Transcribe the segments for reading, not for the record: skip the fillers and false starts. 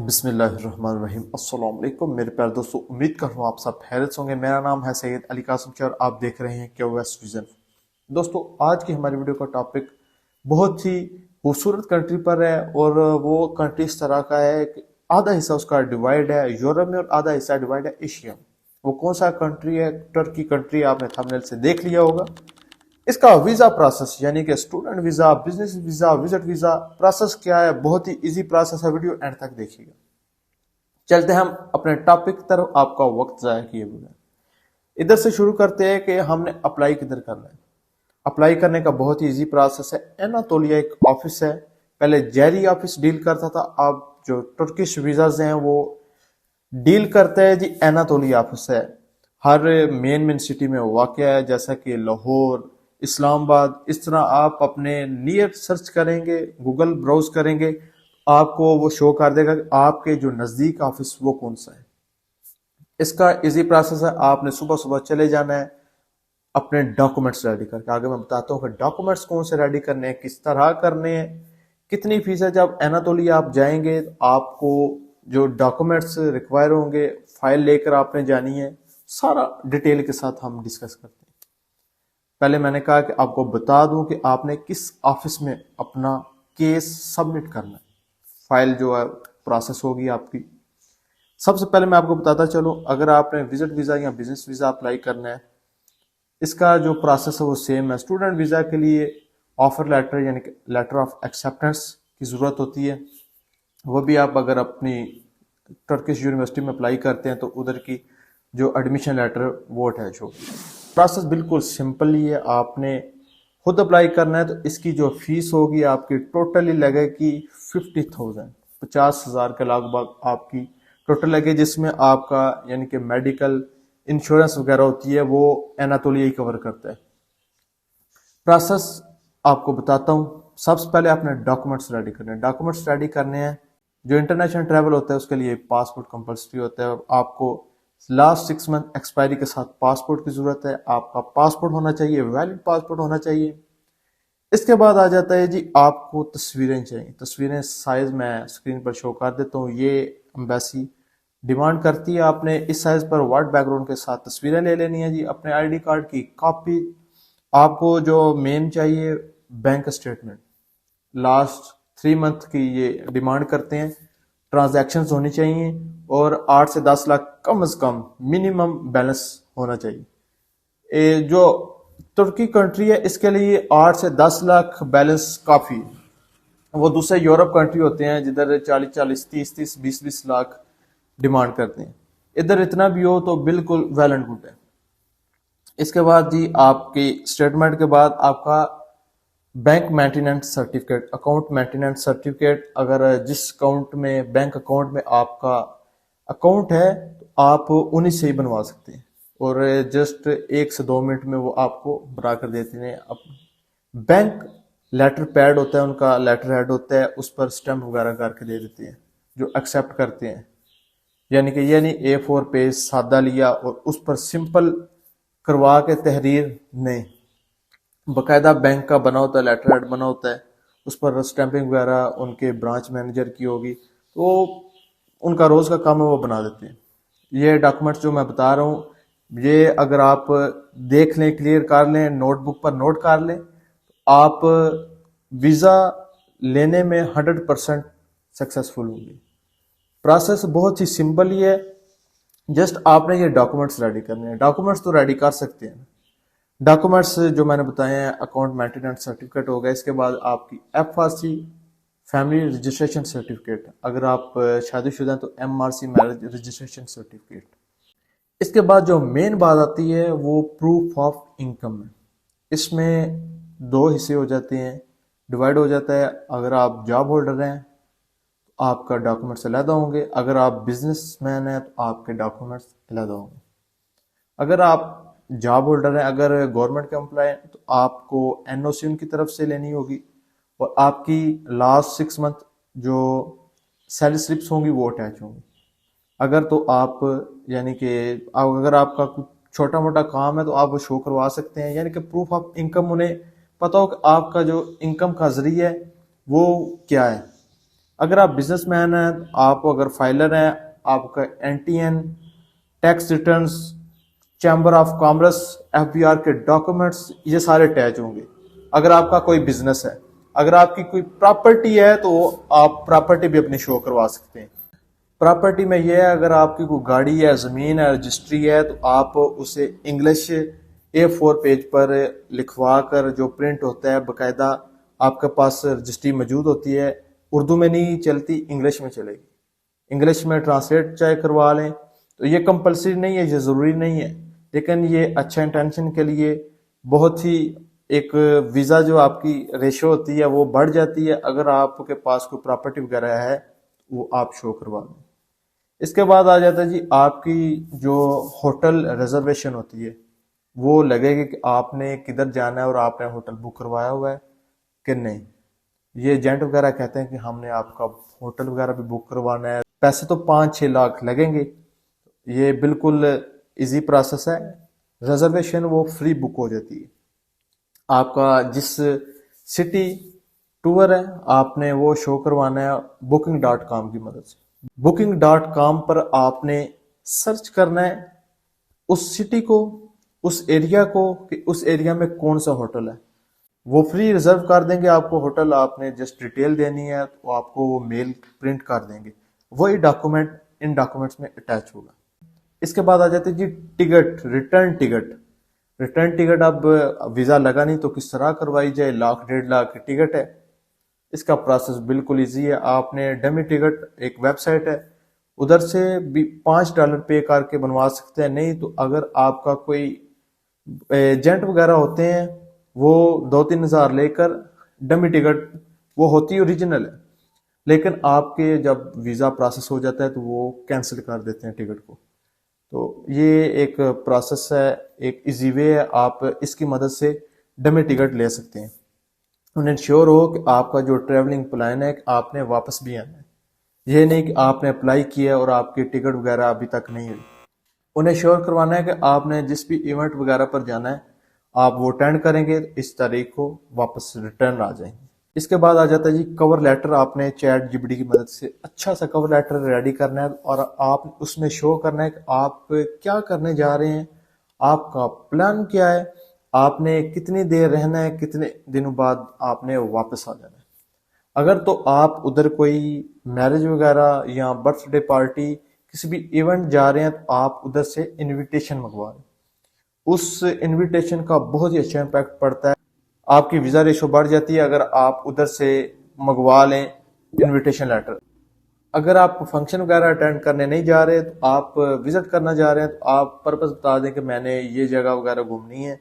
बिस्मिल्लाहिर्रहमानिर्रहीम। अस्सलाम वालेकुम मेरे प्यारे दोस्तों, उम्मीद कर रहा हूँ आप सब खैरियत होंगे। मेरा नाम है सैयद अली कासिम और आप देख रहे हैं QS विजन। दोस्तों, आज की हमारी वीडियो का टॉपिक बहुत ही खूबसूरत कंट्री पर है और वो कंट्री इस तरह का है कि आधा हिस्सा उसका डिवाइड है यूरोप में और आधा हिस्सा डिवाइड है एशिया में। वो कौन सा कंट्री है? Turkey country. आपने थंबनेल से देख लिया होगा। इसका वीजा प्रोसेस यानी कि student visa, business visa, visit visa process क्या है? बहुत ही इजी प्रोसेस है। वीडियो एंड तक देखिएगा। चलते हैं हम अपने टॉपिक की तरफ, आपका वक्त जाया किए बगैर। इधर से शुरू करते हैं कि हमने अप्लाई किधर करना है। अप्लाई करने का बहुत ही इजी प्रोसेस है। एनातोलिया एक ऑफिस है, पहले जेरी ऑफिस डील करता था, अब जो तुर्किश वीजाज हैं वो डील करते हैं जी एनातोलिया ऑफिस है। हर मेन सिटी में वाक़ है, जैसा कि लाहौर, इस्लामाबाद। इस तरह आप अपने नियर सर्च करेंगे, गूगल ब्राउज करेंगे, आपको वो शो कर देगा कि आपके जो नज़दीक ऑफिस वो कौन सा है। इसका इजी प्रोसेस है। आपने सुबह सुबह चले जाना है अपने डॉक्यूमेंट्स रेडी करके। आगे मैं बताता हूँ कि डॉक्यूमेंट्स कौन से रेडी करने हैं, किस तरह करने हैं, कितनी फीस है। जब एनातोलिया आप जाएंगे तो आपको जो डॉक्यूमेंट्स रिक्वायर होंगे, फाइल लेकर आपने जानी है। सारा डिटेल के साथ हम डिस्कस करते हैं। पहले मैंने कहा कि आपको बता दूं कि आपने किस ऑफिस में अपना केस सबमिट करना है। फाइल जो है प्रोसेस होगी आपकी। सबसे पहले मैं आपको बताता चलूं, अगर आपने विजिट वीजा या बिजनेस वीजा अप्लाई करना है, इसका जो प्रोसेस है वो सेम है। स्टूडेंट वीजा के लिए ऑफर लेटर यानी कि लेटर ऑफ एक्सेप्टेंस की जरूरत होती है। वो भी आप अगर अपनी टर्किश यूनिवर्सिटी में अप्लाई करते हैं तो उधर की जो एडमिशन लेटर वो अटैच होगी। प्रोसेस बिल्कुल सिंपल ही है। आपने खुद अप्लाई करना है तो इसकी जो फीस होगी आपकी टोटली लगेगी 50,000, 50,000 के लगभग आपकी टोटल लगेगी, जिसमें आपका यानी कि मेडिकल इंश्योरेंस वगैरह होती है वो एनातोलिया ही कवर करता है। प्रोसेस आपको बताता हूँ। सबसे पहले आपने डॉक्यूमेंट्स रेडी करने हैं। डॉक्यूमेंट्स रेडी करने हैं, जो इंटरनेशनल ट्रैवल होता है उसके लिए पासपोर्ट कंपल्सरी होता है। आपको लास्ट 6 मंथ एक्सपायरी के साथ पासपोर्ट की जरूरत है। आपका पासपोर्ट होना चाहिए, वैलिड पासपोर्ट होना चाहिए। इसके बाद आ जाता है जी आपको तस्वीरें चाहिए। तस्वीरें साइज मैं स्क्रीन पर शो कर देता हूँ। ये एम्बेसी डिमांड करती है, आपने इस साइज पर वाइट बैकग्राउंड के साथ तस्वीरें ले लेनी है जी। अपने आईडी कार्ड की कॉपी, आपको जो मेन चाहिए बैंक स्टेटमेंट, लास्ट 3 मंथ की ये डिमांड करते हैं। ट्रांजैक्शंस होनी चाहिए और 8 से 10 लाख कम से कम मिनिमम बैलेंस होना चाहिए। जो तुर्की कंट्री है इसके लिए 8 से 10 लाख बैलेंस काफी है। वो दूसरे यूरोप कंट्री होते हैं जिधर 40-40, 30-30, 20-20 लाख डिमांड करते हैं। इधर इतना भी हो तो बिल्कुल वेल एंड गुड है। इसके बाद जी आपकी स्टेटमेंट के बाद आपका bank maintenance certificate, account maintenance certificate. अगर जिस अकाउंट में, बैंक अकाउंट में आपका अकाउंट है तो आप उन्हीं से ही बनवा सकते हैं और जस्ट 1 से 2 मिनट में वो आपको बना कर देते हैं। बैंक लेटर पैड होता है, उनका लेटर हेड होता है, उस पर स्टैम्प वगैरह करके दे देते हैं जो एक्सेप्ट करते हैं। यानी कि ये नहीं A4 पेज सादा लिया और उस पर सिंपल करवा के तहरीर नहीं, बाकायदा बैंक का बना होता है, लेटर हेड बना होता है, उस पर स्टैंपिंग वगैरह उनके ब्रांच मैनेजर की होगी, तो उनका रोज का काम है, वो बना देते हैं। ये डॉक्यूमेंट्स जो मैं बता रहा हूँ, ये अगर आप देख लें, क्लियर कर लें, नोटबुक पर नोट कर लें, आप वीज़ा लेने में 100% सक्सेसफुल होंगे। प्रोसेस बहुत ही सिंपल ही है। जस्ट आपने ये डॉक्यूमेंट्स रेडी करने हैं। डॉक्यूमेंट्स तो रेडी कर सकते हैं। डॉक्यूमेंट्स जो मैंने बताए हैं, अकाउंट मेंटेनेंस सर्टिफिकेट हो गया। इसके बाद आपकी FRC फैमिली रजिस्ट्रेशन सर्टिफिकेट, अगर आप शादीशुदा हैं तो MRC मैरिज रजिस्ट्रेशन सर्टिफिकेट। इसके बाद जो मेन बात आती है वो प्रूफ ऑफ इनकम है। इसमें 2 हिस्से हो जाते हैं, डिवाइड हो जाता है। अगर आप जॉब होल्डर हैं तो आपका डॉक्यूमेंट्स अलग होंगे, अगर आप बिजनेसमैन हैं तो आपके डॉक्यूमेंट्स अलग होंगे। अगर आप जॉब होल्डर हैं, अगर गवर्नमेंट के एम्प्लॉय हैं तो आपको NOC उनकी तरफ से लेनी होगी और आपकी लास्ट 6 मंथ जो सैलरी स्लिप्स होंगी वो अटैच होंगी। अगर तो आप यानी कि अगर आपका कुछ छोटा मोटा काम है तो आप वो शो करवा सकते हैं, यानी कि प्रूफ ऑफ इनकम। उन्हें पता हो कि आपका जो इनकम का जरिया है वो क्या है। अगर आप बिजनेसमैन हैं, आप अगर फाइलर हैं, आपका NTN, tax returns, chamber of commerce, FBR के डॉक्यूमेंट्स, ये सारे अटैच होंगे। अगर आपका कोई बिजनेस है, अगर आपकी कोई प्रॉपर्टी है तो आप प्रॉपर्टी भी अपनी शो करवा सकते हैं। प्रॉपर्टी में यह है, अगर आपकी कोई गाड़ी है, ज़मीन है, रजिस्ट्री है, तो आप उसे इंग्लिश A4 पेज पर लिखवा कर जो प्रिंट होता है बाकायदा आपके पास रजिस्ट्री मौजूद होती है, उर्दू में नहीं चलती, इंग्लिश में चलेगी। इंग्लिश में ट्रांसलेट चाहे करवा लें, तो ये कंपलसरी नहीं है, ये ज़रूरी नहीं है, लेकिन ये अच्छा इंटेंशन के लिए बहुत ही एक वीज़ा जो आपकी रेशो होती है वो बढ़ जाती है अगर आपके पास कोई प्रॉपर्टी वगैरह है वो आप शो करवा दें। इसके बाद आ जाता है जी आपकी जो होटल रिजर्वेशन होती है, वो लगेगी कि आपने किधर जाना है और आपने होटल बुक करवाया हुआ है कि नहीं। ये एजेंट वगैरह कहते हैं कि हमने आपका होटल वगैरह भी बुक करवाना है, पैसे तो 5-6 लाख लगेंगे। ये बिल्कुल इजी प्रोसेस है, रिजर्वेशन वो फ्री बुक हो जाती है। आपका जिस सिटी टूर है आपने वो शो करवाना है booking.com की मदद से। booking.com पर आपने सर्च करना है उस सिटी को, उस एरिया को, कि उस एरिया में कौन सा होटल है। वो फ्री रिजर्व कर देंगे आपको होटल, आपने जस्ट डिटेल देनी है तो आपको वो मेल प्रिंट कर देंगे, वही डॉक्यूमेंट इन डॉक्यूमेंट्स में अटैच होगा। इसके बाद आ जाते हैं जी ticket, return ticket. Return ticket अब वीज़ा लगा नहीं तो किस तरह करवाई जाए, 1,00,000-1,50,000 की टिकट है। इसका प्रोसेस बिल्कुल इजी है। आपने डमी टिकट, एक वेबसाइट है, उधर से भी $5 पे करके बनवा सकते हैं। नहीं तो अगर आपका कोई एजेंट वगैरह होते हैं वो 2-3 हज़ार लेकर डमी टिकट, वो होती ओरिजिनल है, लेकिन आपके जब वीज़ा प्रोसेस हो जाता है तो वो कैंसिल कर देते हैं टिकट को। तो ये एक प्रोसेस है, एक इजी वे है, आप इसकी मदद से डमी टिकट ले सकते हैं। उन्हें श्योर हो कि आपका जो ट्रैवलिंग प्लान है आपने वापस भी आना है, ये नहीं कि आपने अप्लाई किया और आपकी टिकट वगैरह अभी तक नहीं हुई। उन्हें श्योर करवाना है कि आपने जिस भी इवेंट वगैरह पर जाना है आप वो अटेंड करेंगे, इस तारीख को वापस रिटर्न आ जाएंगे। इसके बाद आ जाता है जी कवर लेटर। आपने चैट जीपीटी की मदद से अच्छा सा कवर लेटर रेडी करना है और आप उसमें शो करना है कि आप क्या करने जा रहे हैं, आपका प्लान क्या है, आपने कितनी देर रहना है, कितने दिनों बाद आपने वापस आ जाना है। अगर तो आप उधर कोई मैरिज वगैरह या बर्थडे पार्टी किसी भी इवेंट जा रहे हैं तो आप उधर से इनविटेशन मंगवा लें, उस इनविटेशन का बहुत ही अच्छा इम्पैक्ट पड़ता है, आपकी वीज़ा रेशो बढ़ जाती है अगर आप उधर से मंगवा लें इनविटेशन लेटर। अगर आप फंक्शन वगैरह अटेंड करने नहीं जा रहे तो आप विजिट करना जा रहे हैं तो आप पर्पस बता दें कि मैंने ये जगह वगैरह घूमनी है,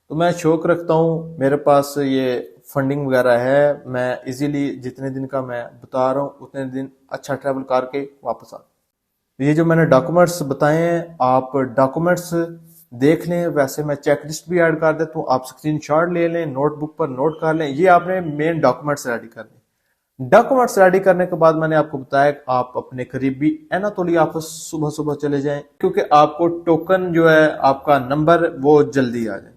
तो मैं शौक रखता हूँ, मेरे पास ये फंडिंग वगैरह है, मैं इजीली जितने दिन का मैं बता रहा हूँ उतने दिन अच्छा ट्रैवल करके वापस आ। ये जो मैंने डॉक्यूमेंट्स बताए हैं आप डॉक्यूमेंट्स देख लें, वैसे मैं चेक लिस्ट भी ऐड कर देता हूँ, आप स्क्रीनशॉट ले लें, नोटबुक पर नोट कर लें। ये आपने मेन डॉक्यूमेंट्स रेडी कर लें। डॉक्यूमेंट्स रेडी करने के बाद मैंने आपको बताया कि आप अपने करीबी एनातोली ऑफिस सुबह सुबह चले जाएं, क्योंकि आपको टोकन जो है आपका नंबर वो जल्दी आ जाए।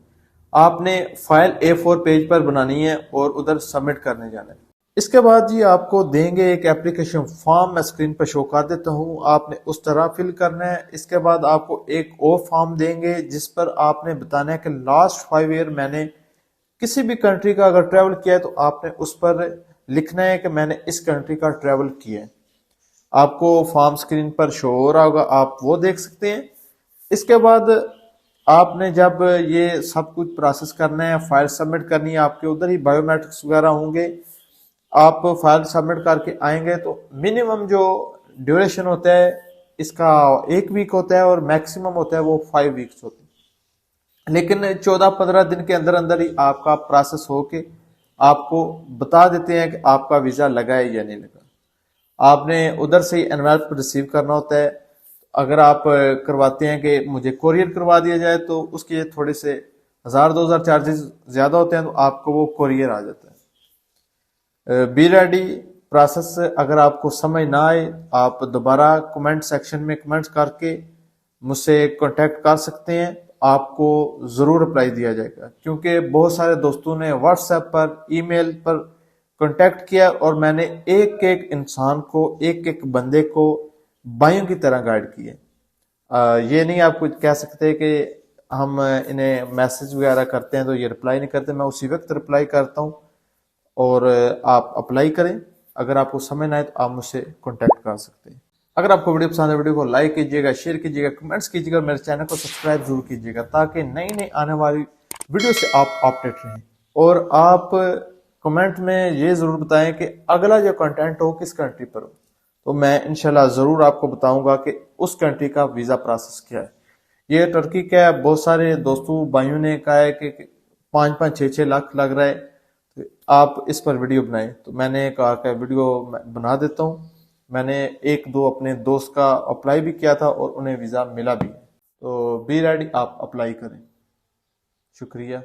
आपने फाइल A4 पेज पर बनानी है और उधर सबमिट करने जाना है। इसके बाद जी आपको देंगे एक एप्लीकेशन फॉर्म, मैं स्क्रीन पर शो कर देता हूँ, आपने उस तरह फिल करना है। इसके बाद आपको एक और फॉर्म देंगे जिस पर आपने बताना है कि लास्ट 5 ईयर मैंने किसी भी कंट्री का अगर ट्रैवल किया है तो आपने उस पर लिखना है कि मैंने इस कंट्री का ट्रैवल किया है। आपको फॉर्म स्क्रीन पर शो हो रहा होगा, आप वो देख सकते हैं। इसके बाद आपने जब ये सब कुछ प्रोसेस करना है, फाइल सबमिट करनी है, आपके उधर ही बायोमेट्रिक्स वगैरह होंगे, आप फाइल सबमिट करके आएंगे तो मिनिमम जो ड्यूरेशन होता है इसका 1 वीक होता है और मैक्सिमम होता है वो 5 वीक्स होते हैं। लेकिन 14-15 दिन के अंदर अंदर ही आपका प्रोसेस हो के आपको बता देते हैं कि आपका वीज़ा लगा है या नहीं लगा। आपने उधर से ही एनवेलप रिसीव करना होता है। अगर आप करवाते हैं कि मुझे कोरियर करवा दिया जाए तो उसके थोड़े से 1,000-2,000 चार्जेस ज़्यादा होते हैं, तो आपको वो कोरियर आ जाता है। Be ready process. अगर आपको समझ ना आए आप दोबारा कमेंट सेक्शन में कमेंट्स करके मुझसे कांटेक्ट कर सकते हैं, आपको ज़रूर रिप्लाई दिया जाएगा। क्योंकि बहुत सारे दोस्तों ने व्हाट्सएप पर, ईमेल पर कांटेक्ट किया और मैंने एक एक इंसान को, एक एक बंदे को भाइयों की तरह गाइड किया। ये नहीं आप कुछ कह सकते कि हम इन्हें मैसेज वगैरह करते हैं तो ये रिप्लाई नहीं करते। मैं उसी वक्त रिप्लाई करता हूँ। और आप अप्लाई करें। अगर आपको समझ ना आए तो आप मुझसे कांटेक्ट कर सकते हैं। अगर आपको वीडियो पसंद है, वीडियो को लाइक कीजिएगा, शेयर कीजिएगा, कमेंट्स कीजिएगा, मेरे चैनल को सब्सक्राइब जरूर कीजिएगा ताकि नई नई आने वाली वीडियो से आप अपडेट रहें। और आप कमेंट में ये जरूर बताएं कि अगला जो कंटेंट हो किस कंट्री पर हो, तो मैं इंशाल्लाह जरूर आपको बताऊंगा कि उस कंट्री का वीजा प्रोसेस क्या है। ये टर्की का है। बहुत सारे दोस्तों भाइयों ने कहा है कि 5-5, 6-6 लाख लग रहा है, तो आप इस पर वीडियो बनाएं। तो मैंने कहा कि वीडियो बना देता हूँ। मैंने एक दो अपने दोस्त का अप्लाई भी किया था और उन्हें वीज़ा मिला भी है। तो बी रेडी, आप अप्लाई करें। शुक्रिया।